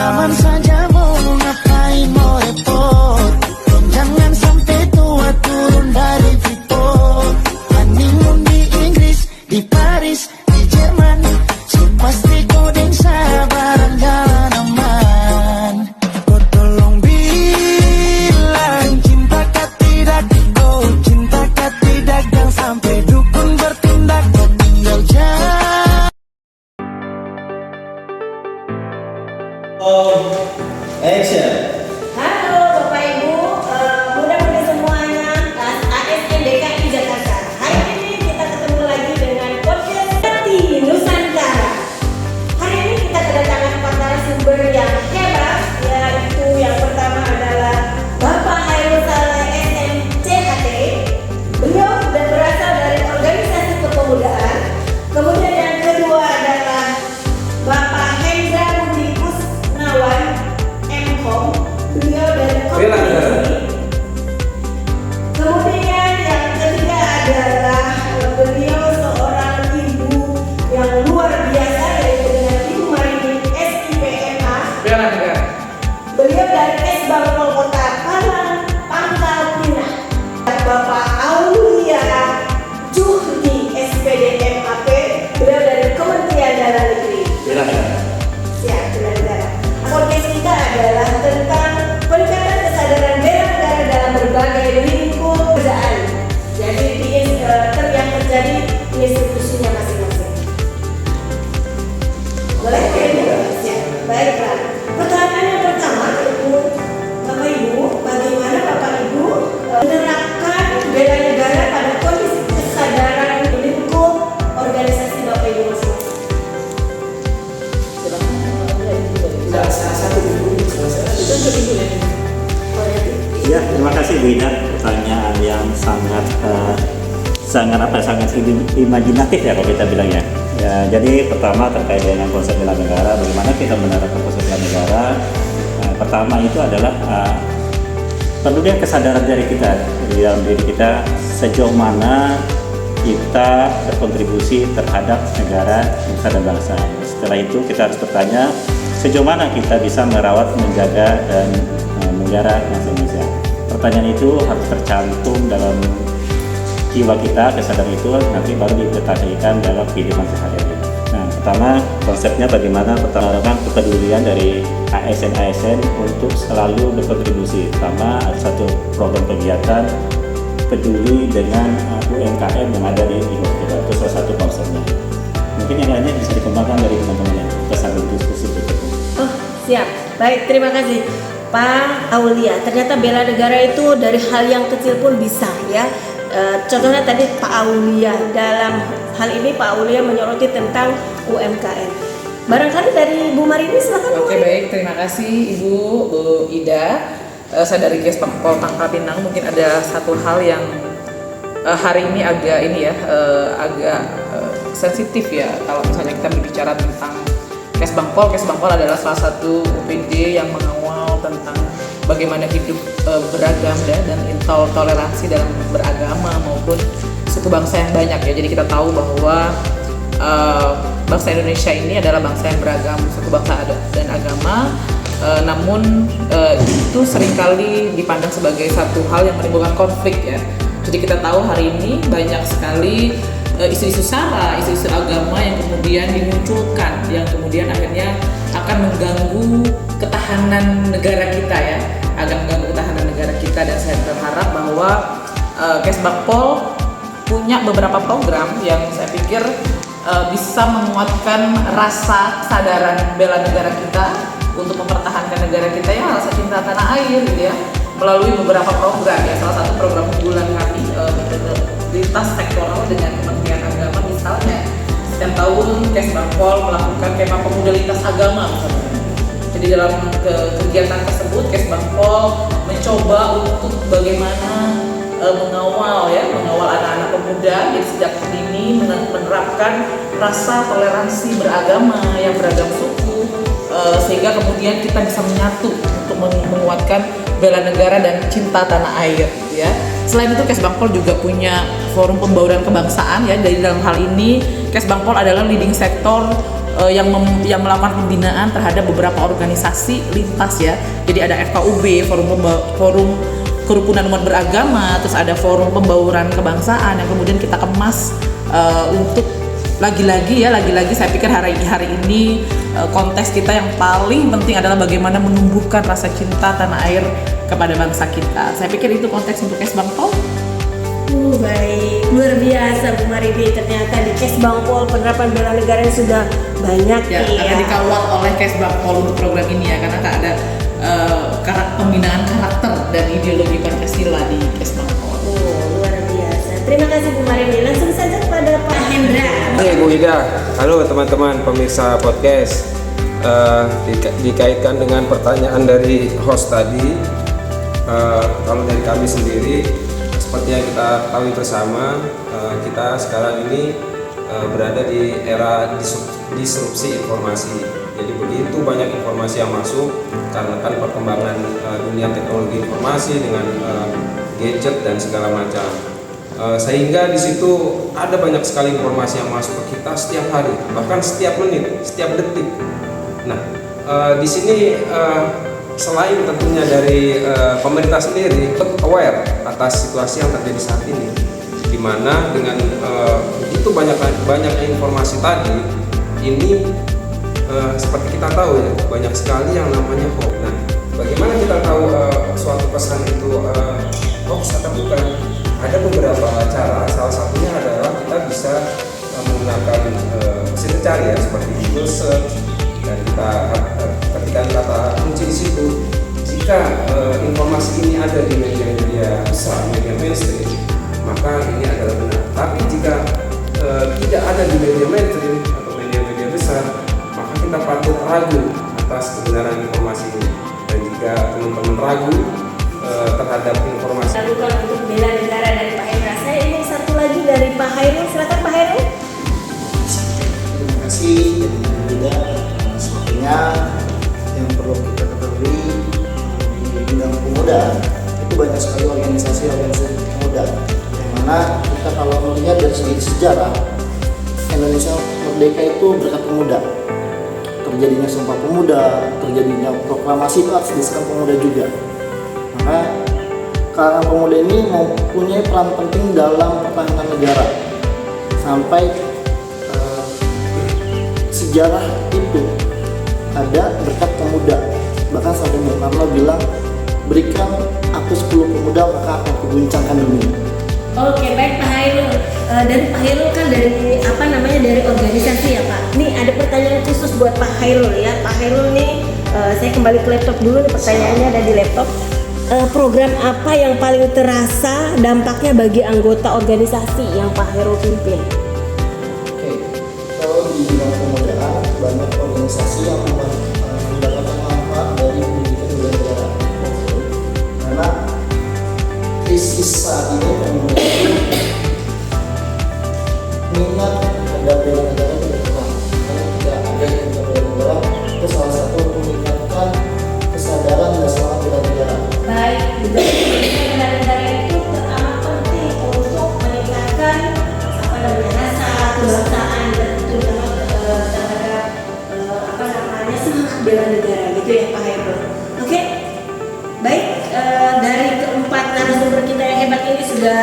aman saja mau ngapain mau repot. Jangan sampai tua turun dari Freeport. Honeymoon di Inggris, di Paris, di Jerman. Pasti kodeng sabaran jalan aman. Kau tolong bilang cinta kah tidak, oh cinta kah tidak. Jangan sampai dukun bertindak, kau tinggal jauh. Action. Halo Bapak Ibu, mudah-mudahan semuanya ASN DKI Jakarta. Hari ini kita ketemu lagi dengan podcast Hati Nusantara. Hari ini kita kedatangan empat narasumber yang hebat, yaitu yang pertama adalah Bapak Hairul Saleh SMCHT. Beliau sudah berasal dari organisasi kepemudaan. Kemudian yang kedua adalah Bapak Hendra Budi Kusnawan MKOM. Beliau dari Komisi. Kemudian yang ketiga adalah beliau seorang ibu yang luar biasa, yaitu dengan Ibu Marini SIPMA. Beliau dari Kesbangpol Kota Pangkal Pinang. Bapak Aulia Juhdi SPD MAP. Beliau dari Kementerian Dalam Negeri. Ya, benar-benar. Podcast kita adalah tentang peningkatan kesadaran bela negara dalam berbagai lingkup pekerjaan. Jadi yang terjadi di institusinya masing-masing. Boleh? Ya, baiklah. Pertanyaan yang pertama, Bapak Ibu, bagaimana Bapak Ibu menerapkan bela negara pada kondisi kesadaran lingkup organisasi Bapak Ibu masing-masing? Ya, terima kasih Bu Ida. Pertanyaan yang sangat imajinatif ya kalau kita bilang ya. Ya, jadi pertama terkait dengan konsep bela negara, bagaimana kita menerapkan konsep bela negara. Pertama itu adalah perlunya kesadaran dari kita di dalam diri kita sejauh mana kita berkontribusi terhadap negara, bangsa dan bangsa. Setelah itu kita harus bertanya sejauh mana kita bisa merawat, menjaga dan memelihara bangsa Indonesia. Pertanyaan itu harus tercantum dalam jiwa kita, kesadaran itu nanti baru dipraktikkan dalam kehidupan sehari-hari. Nah, pertama konsepnya bagaimana pertama kepedulian dari ASN untuk selalu berkontribusi. Pertama ada satu program kegiatan peduli dengan UMKM yang ada di Indonesia. Itu salah satu konsepnya. Mungkin yang lainnya bisa dikembangkan dari teman-teman yang kita sambil diskusi berikutnya. Oh, siap. Baik, terima kasih Pak Aulia. Ternyata bela negara itu dari hal yang kecil pun bisa ya. Contohnya tadi Pak Aulia, dalam hal ini Pak Aulia menyoroti tentang UMKM. Barangkali dari Bu Marini, silakan. Oke, baik, terima kasih Ibu Ida. Saya dari Kesbangpol Pangkal Pinang. Mungkin ada satu hal yang hari ini agak sensitif ya. Kalau misalnya kita berbicara tentang Kesbangpol adalah salah satu UPD yang mengawal tentang bagaimana hidup beragam dan toleransi dalam beragama maupun suku bangsa yang banyak ya. Jadi kita tahu bahwa bangsa Indonesia ini adalah bangsa yang beragam suku bangsa dan agama. Namun itu seringkali dipandang sebagai satu hal yang menimbulkan konflik ya. Jadi kita tahu hari ini banyak sekali isu-isu sara, isu-isu agama yang kemudian dimunculkan, yang kemudian akhirnya akan mengganggu ketahanan negara kita ya, akan mengganggu ketahanan negara kita. Dan saya berharap bahwa Kesbangpol punya beberapa program yang saya pikir bisa menguatkan rasa kesadaran bela negara kita untuk mempertahankan negara kita yang rasa cinta tanah air gitu ya, melalui beberapa program ya. Salah satu program unggulan kami lintas sektoral dengan Kementerian Agama misalnya. Setiap tahun Kesbangpol melakukan kemah pemuda lintas agama misalnya. Jadi dalam kegiatan tersebut Kesbangpol mencoba untuk bagaimana mengawal anak-anak pemuda yang sejak dini menerapkan rasa toleransi beragama yang beragam suku, sehingga kemudian kita bisa menyatu untuk menguatkan bela negara dan cinta tanah air gitu ya. Selain itu Kesbangpol juga punya forum pembauran kebangsaan ya. Dari dalam hal ini Kesbangpol adalah leading sektor yang melakukan pembinaan terhadap beberapa organisasi lintas ya. Jadi ada FKUB, forum kerukunan umat beragama, terus ada forum pembauran kebangsaan yang kemudian kita kemas untuk lagi-lagi saya pikir hari ini kontes kita yang paling penting adalah bagaimana menumbuhkan rasa cinta tanah air kepada bangsa kita. Saya pikir itu konteks untuk Kesbang Pol. Baik, luar biasa Bu Maribi. Ternyata di Kesbang Pol penerapan bela negara sudah banyak Ya, nih akan dikawal oleh Kesbang Pol untuk program ini ya, karena ada pembinaan karakter dan ideologi Pancasila di Kesbang Pol. Luar biasa. Terima kasih Bu Maribi. Langsung saja kepada Pak Hendra. Hai Bu Ida, halo teman-teman pemirsa podcast. Dikaitkan dengan pertanyaan dari host tadi, kalau dari kami sendiri, seperti yang kita ketahui bersama, kita sekarang ini berada di era disrupsi informasi. Jadi begitu banyak informasi yang masuk karena kan perkembangan dunia teknologi informasi dengan gadget dan segala macam. Sehingga di situ ada banyak sekali informasi yang masuk ke kita setiap hari, bahkan setiap menit, setiap detik. Nah, di sini selain tentunya dari pemerintah sendiri aware atas situasi yang terjadi saat ini, di mana dengan begitu banyaknya informasi tadi ini, seperti kita tahu ya, banyak sekali yang namanya hoax. Nah, bagaimana kita tahu suatu pesan itu hoax atau bukan? Ada beberapa cara. Salah satunya adalah kita bisa menggunakan mesin pencari ya, seperti Google Search, dan kita ketikkan kata kunci di situ. Jika informasi ini ada di media-media besar, media mainstream, maka ini adalah benar. Tapi jika tidak ada di media mainstream atau media-media besar, maka kita patut ragu atas kebenaran informasi ini. Dan jika teman-teman ragu terhadap informasi, Lakukan untuk bela negara dari Pak Hendra. Saya ingin satu lagi dari Pak Hairul. Silakan Pak Hairul. Terima kasih. Jadi juga sepertinya yang perlu kita ketahui di bidang pemuda itu banyak sekali organisasi pemuda, yang mana kita kalau melihat dari segi sejarah, Indonesia merdeka itu berkat pemuda. Terjadinya Sumpah Pemuda, terjadinya proklamasi itu atas desakan pemuda juga. Maka kalangan pemuda ini mempunyai peran penting dalam pertahanan negara sampai sejarah itu ada berkat pemuda. Bahkan sampai Bung Karno bilang, berikan aku 10 pemuda maka akan kuguncangkan dunia. Oke, baik Pak Hairul. Dari Pak Hairul kan dari dari organisasi ya Pak. Nih ada pertanyaan khusus buat Pak Hairul ya. Pak Hairul nih, saya kembali ke laptop dulu. Nih, pertanyaannya ada di laptop. Program apa yang paling terasa dampaknya bagi anggota organisasi yang Pak Hairul pimpin? Oke, kalau di bidang pemudaan banyak organisasi yang mendapatkan manfaat dari pendidikan bela negara. Karena krisis saat ini pemuda itu minat terhadap bela negara tidak kurang. Karena tidak ada yang bela negara, itu salah satu untuk meningkatkan kesadaran dan semangat bela negara. Baik, juga pendidikan bela negara itu teramat penting untuk meningkatkan rasa kebangsaan dan terutama terhadap semangat bela negara gitu ya Pak Hairul. Oke, baik, dari keempat narasumber kita yang hebat ini sudah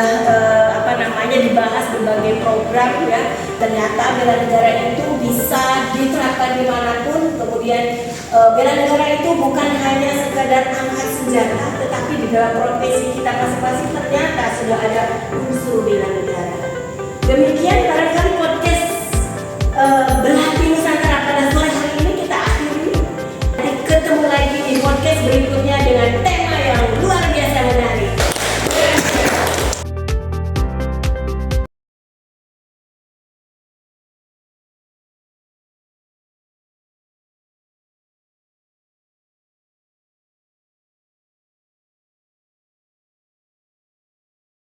dibahas berbagai program ya. Ternyata bela negara itu bisa diterapkan dimanapun. Kemudian bela negara itu bukan hanya sekadar angkat senjata, tetapi di dalam profesi kita masing-masing ternyata sudah ada unsur bela negara.